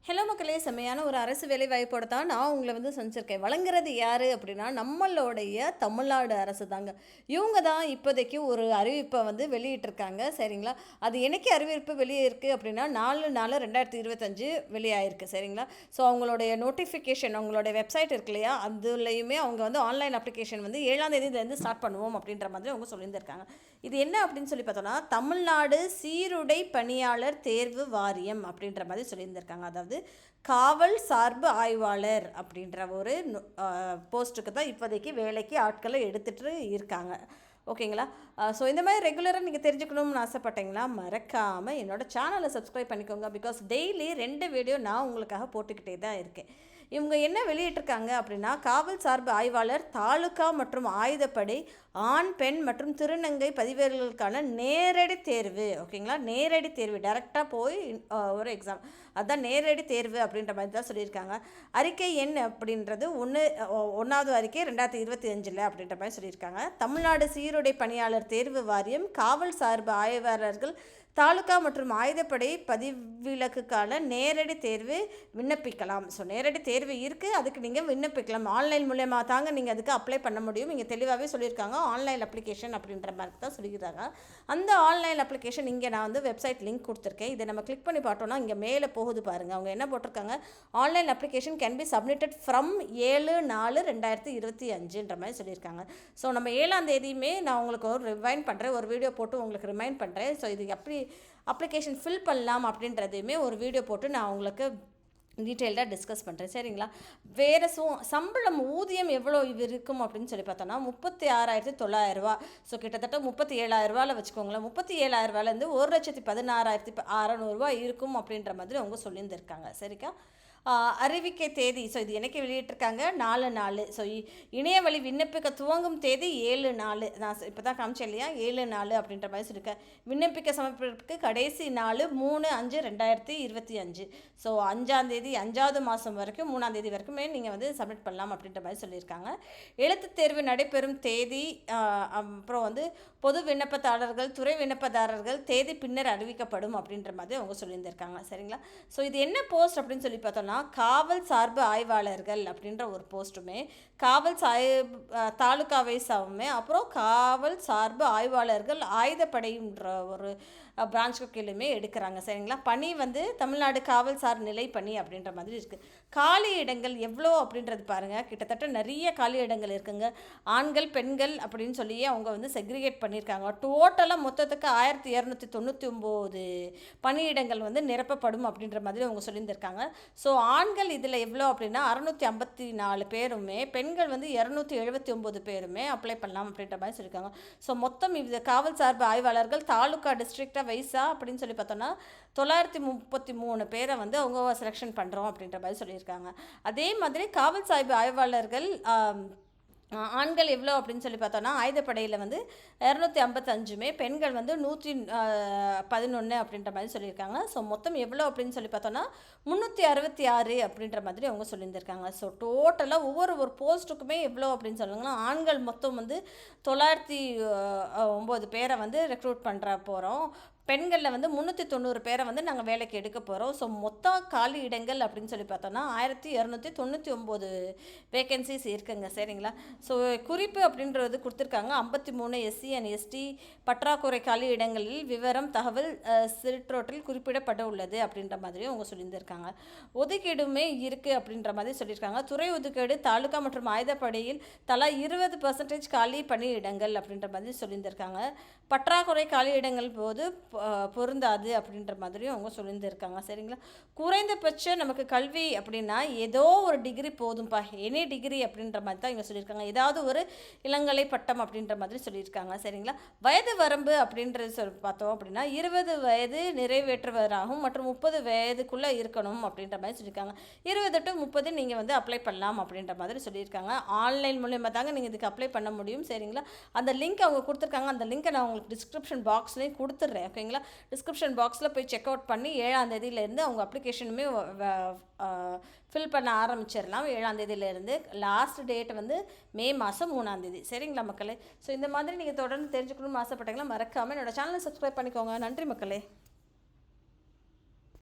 Hello மக்களே, செம்மையான ஒரு அரசு வேலைவாய்ப்போட தான் நான் உங்களை சந்திச்சிருக்கேன். வழங்குறது யார் அப்படின்னா நம்மளுடைய தமிழ்நாடு அரசு தாங்க. இவங்க தான் இப்போதைக்கு ஒரு அறிவிப்பை வெளியிட்டிருக்காங்க. சரிங்களா? அது என்னைக்கு அறிவிப்பு வெளியே இருக்குது அப்படின்னா 4/4/2025 வெளியாயிருக்கு. சரிங்களா? ஸோ அவங்களுடைய நோட்டிஃபிகேஷன், அவங்களுடைய வெப்சைட் இருக்கு இல்லையா, அதுலேயுமே அவங்க ஆன்லைன் அப்ளிகேஷன் 7ஆம் தேதியிலேருந்து ஸ்டார்ட் பண்ணுவோம் அப்படின்ற மாதிரி அவங்க சொல்லியிருந்திருக்காங்க. இது என்ன அப்படின்னு சொல்லி பார்த்தோன்னா, தமிழ்நாடு சீருடை பணியாளர் தேர்வு வாரியம் அப்படின்ற மாதிரி சொல்லியிருந்திருக்காங்க. அதாவது காவல் சார்பு ஆய்வாளர் அப்படின்ற ஒரு போஸ்ட்டுக்கு தான் இப்போதைக்கு வேலைக்கு ஆட்களை எடுத்துகிட்டு இருக்காங்க. ஓகேங்களா? ஸோ இந்த மாதிரி ரெகுலராக நீங்கள் தெரிஞ்சுக்கணும்னு ஆசைப்பட்டீங்களா, மறக்காமல் என்னோடய சேனலை சப்ஸ்கிரைப் பண்ணிக்கோங்க. பிகாஸ் டெய்லி 2 வீடியோ நான் உங்களுக்காக போட்டுக்கிட்டே தான் இருக்கேன். இவங்க என்ன வெளியிட்டிருக்காங்க அப்படின்னா, காவல் சார்பு ஆய்வாளர் தாலுகா மற்றும் ஆயுதப்படை ஆண் பெண் மற்றும் திருநங்கை பதிவேடுகளுக்கான நேரடி தேர்வு. ஓகேங்களா? நேரடி தேர்வு, டைரெக்டாக போய் ஒரு எக்ஸாம், அதுதான் நேரடி தேர்வு அப்படின்ற மாதிரி தான் சொல்லியிருக்காங்க. அறிக்கை எண் அப்படின்றது 1வது அறிக்கை 2025 அப்படின்ற மாதிரி சொல்லியிருக்காங்க. தமிழ்நாடு சீருடை பணியாளர் தேர்வு வாரியம் காவல் சார்பு ஆய்வாளர்கள் தாலுகா மற்றும் ஆயுதப்படை பதிவிலக்குக்கான நேரடி தேர்வு விண்ணப்பிக்கலாம். ஸோ நேரடி தேர்வு இருக்குது, அதுக்கு நீங்கள் விண்ணப்பிக்கலாம். ஆன்லைன் மூலமாக தாங்க நீங்கள் அதுக்கு அப்ளை பண்ண முடியும். இங்கே தெளிவாகவே சொல்லியிருக்காங்க, ஆன்லைன் அப்ளிகேஷன் அப்படின்ற மாதிரி தான் சொல்லியிருக்காங்க. அந்த ஆன்லைன் அப்ளிகேஷன் இங்கே நான் வெப்சைட் லிங்க் கொடுத்துருக்கேன். இதை நம்ம கிளிக் பண்ணி பார்த்தோன்னா இங்கே மேலே போகுது பாருங்கள். அவங்க என்ன போட்டிருக்காங்க, online application can be submitted from 7/4/2025 மாதிரி சொல்லியிருக்காங்க. ஸோ நம்ம 7ஆம் தேதியுமே நான் உங்களுக்கு ஒரு ரிமைண்ட் பண்ணுறேன், ஒரு வீடியோ போட்டு உங்களுக்கு ரிமைண்ட் பண்ணுறேன். ஸோ இது எப்படி அப்ளிகேஷன் ஃபில் பண்ணலாம் அப்படின்றதையுமே ஒரு வீடியோ போட்டு நான் உங்களுக்கு டீட்டெயில்டாக டிஸ்கஸ் பண்ணுறேன். சரிங்களா? வேறு சம்பளம் ஊதியம் எவ்வளோ இருக்கும் அப்படின்னு சொல்லி பார்த்தோன்னா 36,900. ஸோ கிட்டத்தட்ட 37,000 வச்சுக்கோங்களேன். 37,000 1,16,600 இருக்கும் அப்படின்ற மாதிரி அவங்க சொல்லியிருந்திருக்காங்க. சரிக்கா? அறிவிக்கை தேதி, ஸோ இது என்னைக்கு வெளியிட்டிருக்காங்க, 4/4. ஸோ இணையவழி விண்ணப்பிக்க துவங்கும் தேதி 7/4. நான் இப்போ தான் காமிச்சேன் இல்லையா, 7/4 அப்படின்ற மாதிரி சொல்லியிருக்கேன். விண்ணப்பிக்க சமர்ப்பிற்கு கடைசி நாள் 3/5/2025. ஸோ 5ஆம் தேதி, 5வது மாதம் வரைக்கும் 3ஆம் தேதி வரைக்குமே நீங்கள் சப்மிட் பண்ணலாம் அப்படின்ற மாதிரி சொல்லியிருக்காங்க. எழுத்து தேர்வு நடைபெறும் தேதி, அப்புறம் பொது விண்ணப்பதாரர்கள், துறை விண்ணப்பதாரர்கள் தேதி பின்னர் அறிவிக்கப்படும் அப்படின்ற மாதிரி அவங்க சொல்லியிருந்திருக்காங்க. சரிங்களா? ஸோ இது என்ன போஸ்ட் அப்படின்னு சொல்லி பார்த்தோன்னா, காவல் சார்பு ஆய்வாளர்கள் அப்படின்ற ஒரு போஸ்ட்டுமே, காவல் தாலுகாவை சார்புமே, அப்புறம் காவல் சார்பு ஆய்வாளர்கள் ஆயுதப்படைன்ற ஒரு பிரான்ச்சுக்கு கீழேயுமே எடுக்கிறாங்க. சரிங்களா? பணி தமிழ்நாடு காவல் சார் நிலை பணி அப்படின்ற மாதிரி இருக்குது. காலி இடங்கள் எவ்வளோ அப்படின்றது பாருங்கள். கிட்டத்தட்ட நிறைய காலி இடங்கள் இருக்குங்க. ஆண்கள் பெண்கள் அப்படின்னு சொல்லியே அவங்க செக்ரிகேட் பண்ணியிருக்காங்க. டோட்டலாக மொத்தத்துக்கு 1,299 பணியிடங்கள் நிரப்பப்படும் அப்படின்ற மாதிரி அவங்க சொல்லியிருந்திருக்காங்க. ஸோ ஆண்கள் இதில் எவ்வளோ அப்படின்னா 654 பேருமே, பெண்கள் 279 பேருமே அப்ளை பண்ணலாம் அப்படின்ற மாதிரி சொல்லியிருக்காங்க. ஸோ மொத்தம் இது காவல் சார்பு ஆய்வாளர்கள் தாலுகா டிஸ்ட்ரிக்டாக வைஸா அப்படின்னு சொல்லி பார்த்தோன்னா 933 பேரை அவங்க செலெக்ஷன் பண்ணுறோம் அப்படின்ற மாதிரி சொல்லியிருக்காங்க. அதே மாதிரி காவல் சார்பு ஆய்வாளர்கள் ஆண்கள் எவ்வளோ அப்படின்னு சொல்லி பார்த்தோன்னா, ஆயுதப்படையில் 255, பெண்கள் 111 அப்படின்ற மாதிரி சொல்லியிருக்காங்க. ஸோ மொத்தம் எவ்வளோ அப்படின்னு சொல்லி பார்த்தோன்னா 366 அப்படின்ற மாதிரி அவங்க சொல்லியிருந்திருக்காங்க. ஸோ டோட்டலாக ஒவ்வொரு போஸ்ட்டுக்குமே எவ்வளோ அப்படின்னு சொல்லுவாங்கன்னா, ஆண்கள் மொத்தம் 909 பேரை ரெக்ரூட் பண்ணுற போகிறோம். பெண்களில் 390 பேரை நாங்கள் வேலைக்கு எடுக்க போகிறோம். ஸோ மொத்த காலி இடங்கள் அப்படின்னு சொல்லி பார்த்தோன்னா 1,299 வேகன்சிஸ் இருக்குங்க. சரிங்களா? ஸோ குறிப்பு அப்படின்றது கொடுத்துருக்காங்க. 53 SC and ST பற்றாக்குறை காலி இடங்களில் விவரம் தகவல் சிற்றோட்டில் குறிப்பிடப்பட உள்ளது அப்படின்ற மாதிரி அவங்க சொல்லியிருந்திருக்காங்க. ஒதுக்கீடுமே இருக்குது அப்படின்ற மாதிரி சொல்லியிருக்காங்க. துறை ஒதுக்கீடு தாலுகா மற்றும் ஆயுதப்படையில் தலா 20% காலி பணி இடங்கள் அப்படின்ற மாதிரி சொல்லியிருந்திருக்காங்க. பற்றாக்குறை காலி இடங்கள் போது பொருந்தாது அப்படின்ற மாதிரியும் அவங்க சொல்லியிருந்திருக்காங்க. சரிங்களா? குறைந்தபட்சம் நமக்கு கல்வி அப்படின்னா ஏதோ ஒரு டிகிரி போதும்பா, எனி டிகிரி அப்படின்ற மாதிரி தான் இவங்க சொல்லியிருக்காங்க. ஏதாவது ஒரு இளங்கலை பட்டம் அப்படின்ற மாதிரி சொல்லியிருக்காங்க. சரிங்களா? வயது வரம்பு அப்படின்றது பார்த்தோம் அப்படின்னா 20 வயது நிறைவேற்றுவராகும் மற்றும் 30 வயதுக்குள்ளே இருக்கணும் அப்படின்ற மாதிரி சொல்லியிருக்காங்க. 20 to 30 நீங்கள் அப்ளை பண்ணலாம் அப்படின்ற மாதிரி சொல்லியிருக்காங்க. ஆன்லைன் மூலமாக தாங்க நீங்கள் இதுக்கு அப்ளை பண்ண முடியும். சரிங்களா? அந்த லிங்க் அவங்க கொடுத்துருக்காங்க. அந்த லிங்க்கை நான் உங்களுக்கு டிஸ்கிரிப்ஷன் பாக்ஸ்லேயும் கொடுத்துட்றேன். ஓகேங்களா? டிஸ்கிரிப்ஷன் பாக்ஸில் போய் செக் அவுட் பண்ணி 7ஆம் தேதியிலேருந்து அவங்க அப்ளிகேஷனுமே ஃபில் பண்ண ஆரம்பிச்சிடலாம். 7ஆம் தேதியிலேருந்து லாஸ்ட் டேட் மே மாதம் 3ஆம் தேதி. சரிங்களா மக்களே? ஸோ இந்த மாதிரி நீங்கள் தொடர்ந்து தெரிஞ்சுக்கணும்னு ஆசைப்பட்டீங்களா, மறக்காமல் என்னோடய சேனலை சப்ஸ்கிரைப் பண்ணிக்கோங்க. நன்றி மக்களே.